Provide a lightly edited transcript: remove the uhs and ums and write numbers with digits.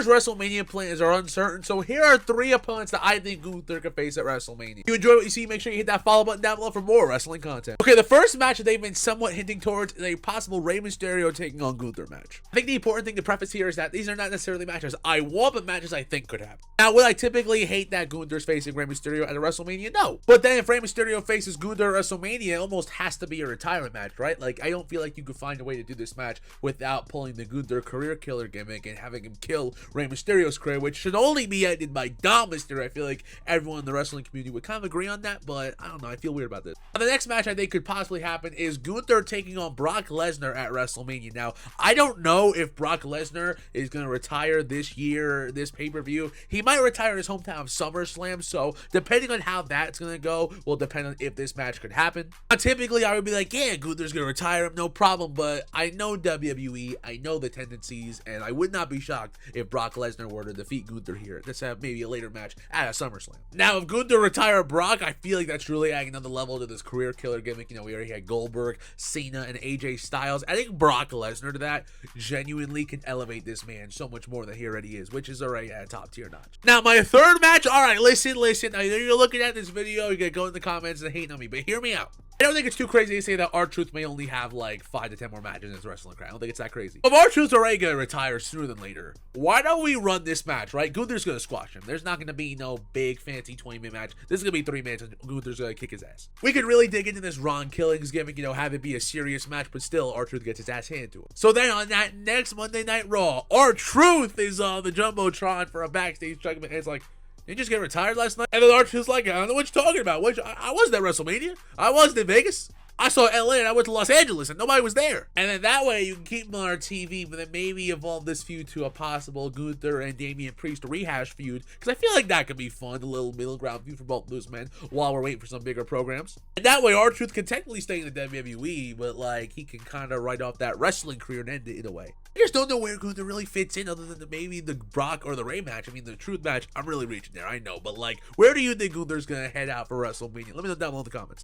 Gunther's WrestleMania plans are uncertain, so here are 3 opponents that I think Gunther could face at WrestleMania. If you enjoy what you see, make sure you hit that follow button down below for more wrestling content. Okay, the first match that they've been somewhat hinting towards is a possible Rey Mysterio taking on Gunther match. I think the important thing to preface here is that these are not necessarily matches I want, but matches I think could happen. Now, would I typically hate that Gunther's facing Rey Mysterio at a WrestleMania? No. But then if Rey Mysterio faces Gunther at WrestleMania, it almost has to be a retirement match, right? Like, I don't feel like you could find a way to do this match without pulling the Gunther career killer gimmick and having him kill Rey Mysterio's career, which should only be ended by Dom Mysterio. I feel like everyone in the wrestling community would kind of agree on that, but I don't know. I feel weird about this. Now, the next match I think could possibly happen is Gunther taking on Brock Lesnar at WrestleMania. Now, I don't know if Brock Lesnar is going to retire this year, this pay-per-view. He might retire in his hometown of SummerSlam, so depending on how that's going to go will depend on if this match could happen. Now, typically, I would be like, yeah, Gunther's going to retire him, no problem, but I know WWE, I know the tendencies, and I would not be shocked if Brock Lesnar were to defeat Gunther here. Let's have maybe a later match at a SummerSlam. Now, if Gunther retire Brock, I feel like that's really adding another level to this career killer gimmick. You know, we already had Goldberg, Cena, and AJ Styles. I think Brock Lesnar to that genuinely can elevate this man so much more than he already is, which is already at a top tier notch. Now, my third match, all right, listen. I know you're looking at this video, you're gonna go in the comments and hate on me, but hear me out. I don't think it's too crazy to say that R-Truth may only have like 5 to 10 more matches in his wrestling career. I don't think it's that crazy. If R-Truth's already gonna retire sooner than later, why don't we run this match, right? Gunther's gonna squash him. There's not gonna be no big fancy 20-minute match. This is gonna be 3 minutes and Gunther's gonna kick his ass. We could really dig into this Ron Killings gimmick, you know, have it be a serious match, but still R-Truth gets his ass handed to him. So then on that next Monday Night Raw, R-Truth is on the Jumbotron for a backstage segment, and it's like, did you just get retired last night? And then R-Truth's like, I don't know what you're talking about. I wasn't at WrestleMania. I wasn't in Vegas. I saw LA and I went to Los Angeles and nobody was there. And then that way you can keep him on our TV, but then maybe evolve this feud to a possible Gunther and Damian Priest rehash feud. Because I feel like that could be fun, a little middle ground feud for both those men while we're waiting for some bigger programs. And that way R-Truth can technically stay in the WWE, but like he can kind of write off that wrestling career and end it in a way. I just don't know where Gunther really fits in other than maybe the Brock or the Rey match. I mean, the Truth match, I'm really reaching there, I know. But like, where do you think Gunther's going to head out for WrestleMania? Let me know down below in the comments.